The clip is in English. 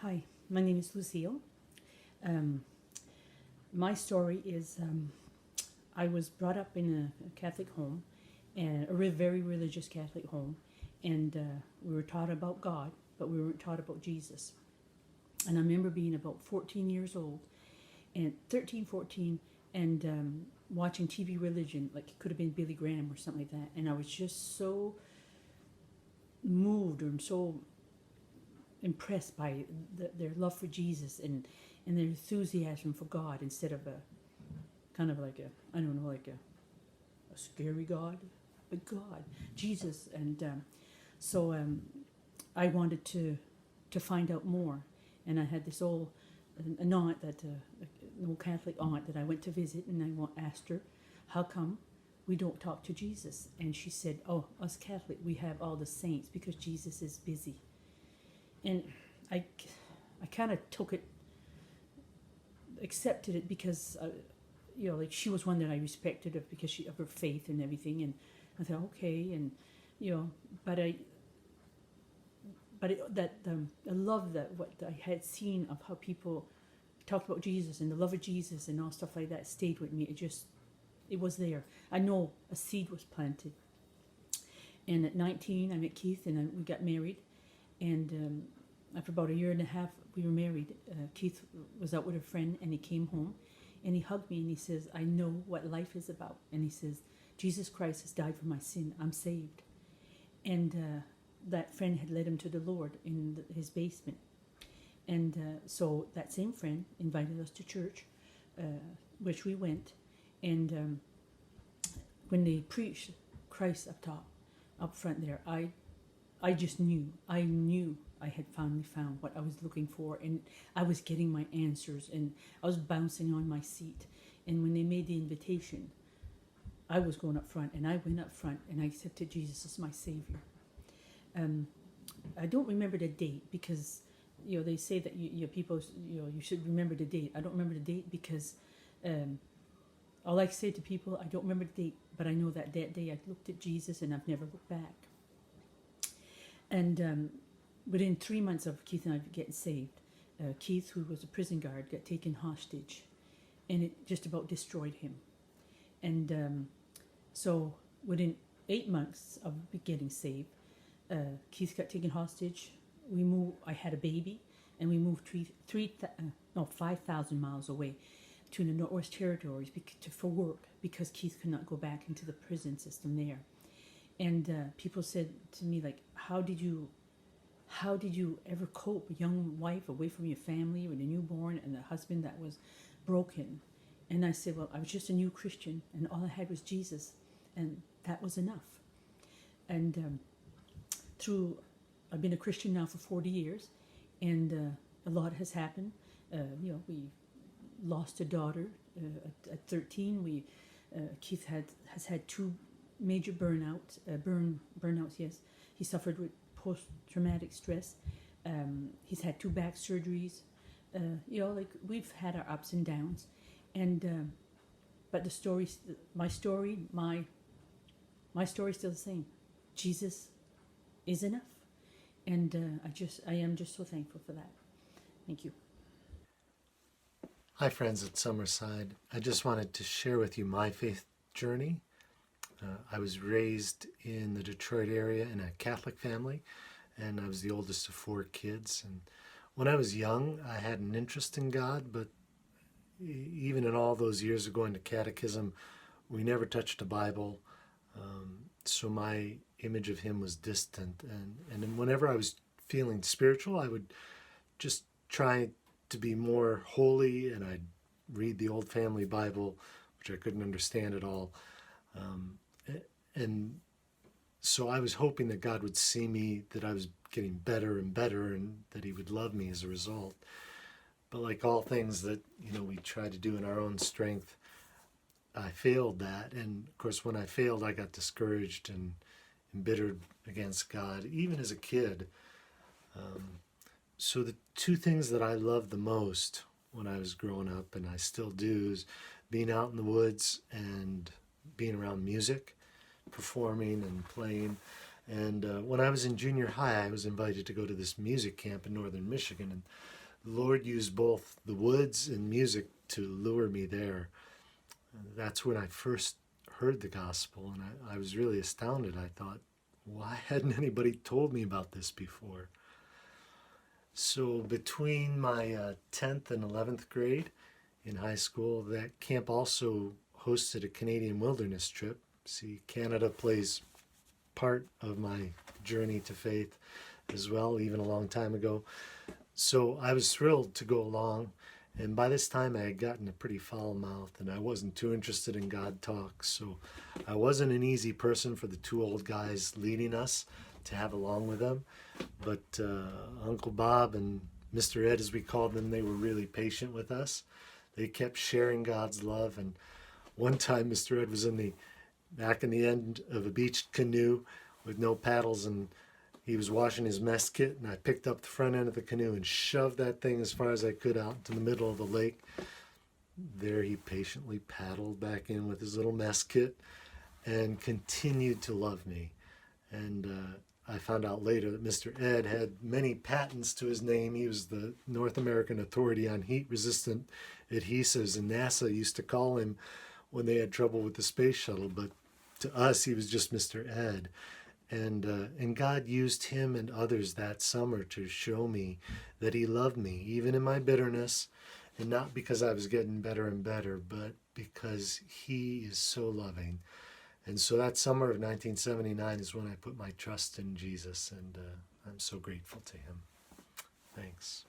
Hi, my name is Lucille. Um, my story is I was brought up in a Catholic home, and very religious Catholic home, and we were taught about God, but we weren't taught about Jesus. And I remember being about 14 years old, and 13, 14, and watching TV religion, like it could have been Billy Graham or something like that, and I was just so moved and so impressed by their love for Jesus and their enthusiasm for God instead of a kind of like a I don't know like a scary God, but God, Jesus, and I wanted to find out more, and I had this old an aunt an old Catholic aunt that I went to visit, and I asked her, how come we don't talk to Jesus? And she said, oh, us Catholic, we have all the saints because Jesus is busy. And I, I kind of took it, accepted it because, like she was one that I respected of because of her faith and everything. And I thought, okay, and but I love that what I had seen of how people talked about Jesus and the love of Jesus and all stuff like that stayed with me. It was there. I know a seed was planted. And at 19, I met Keith, and we got married. And after about a year and a half, we were married. Keith was out with a friend, and he came home, and he hugged me, and he says, I know what life is about. And he says, Jesus Christ has died for my sin. I'm saved. And that friend had led him to the Lord in his basement. And so that same friend invited us to church, which we went. And when they preached Christ up front there, I just knew. I knew I had finally found what I was looking for, and I was getting my answers, and I was bouncing on my seat. And when they made the invitation, I was going up front, and I went up front, and I accepted Jesus as my Savior. I don't remember the date because, they say that people, you should remember the date. I don't remember the date because all I say to people, I don't remember the date, but I know that day I looked at Jesus and I've never looked back. And within 3 months of Keith and I getting saved, Keith, who was a prison guard, got taken hostage, and it just about destroyed him. And so within 8 months of getting saved, Keith got taken hostage. We moved. I had a baby, and we moved 5,000 miles away to the Northwest Territories for work because Keith could not go back into the prison system there. And people said to me, like, how did you ever cope? A young wife away from your family with a newborn and a husband that was broken. And I said, well, I was just a new Christian, and all I had was Jesus, and that was enough. And I've been a Christian now for 40 years, and a lot has happened. We lost a daughter at 13. Keith has had two major burnouts. Yes. He suffered with post-traumatic stress. He's had 2 back surgeries. We've had our ups and downs, and but my story is still the same. Jesus is enough, and I am just so thankful for that. Thank you. Hi friends at Summerside. I just wanted to share with you my faith journey. I was raised in the Detroit area in a Catholic family, and I was the oldest of 4 kids. And when I was young, I had an interest in God, but even in all those years of going to catechism, we never touched a Bible. So my image of him was distant. And whenever I was feeling spiritual, I would just try to be more holy, and I'd read the old family Bible, which I couldn't understand at all. And so I was hoping that God would see me, that I was getting better and better, and that he would love me as a result. But like all things that, we try to do in our own strength, I failed that. And of course, when I failed, I got discouraged and embittered against God, even as a kid. So the 2 things that I loved the most when I was growing up, and I still do, is being out in the woods and being around music, performing and playing. And when I was in junior high, I was invited to go to this music camp in northern Michigan. And the Lord used both the woods and music to lure me there. That's when I first heard the gospel, and I was really astounded. I thought, why hadn't anybody told me about this before? So between my 10th and 11th grade in high school, that camp also hosted a Canadian wilderness trip. See, Canada plays part of my journey to faith as well, even a long time ago. So I was thrilled to go along. And by this time, I had gotten a pretty foul mouth, and I wasn't too interested in God talk. So I wasn't an easy person for the two old guys leading us to have along with them. But Uncle Bob and Mr. Ed, as we called them, they were really patient with us. They kept sharing God's love. And one time, Mr. Ed was back in the end of a beached canoe with no paddles, and he was washing his mess kit, and I picked up the front end of the canoe and shoved that thing as far as I could out into the middle of the lake. There he patiently paddled back in with his little mess kit and continued to love me. And I found out later that Mr. Ed had many patents to his name. He was the North American Authority on Heat-Resistant Adhesives, and NASA used to call him when they had trouble with the space shuttle. But to us, he was just Mr. Ed. And God used him and others that summer to show me that he loved me, even in my bitterness, and not because I was getting better and better, but because he is so loving. And so that summer of 1979 is when I put my trust in Jesus, and I'm so grateful to him. Thanks.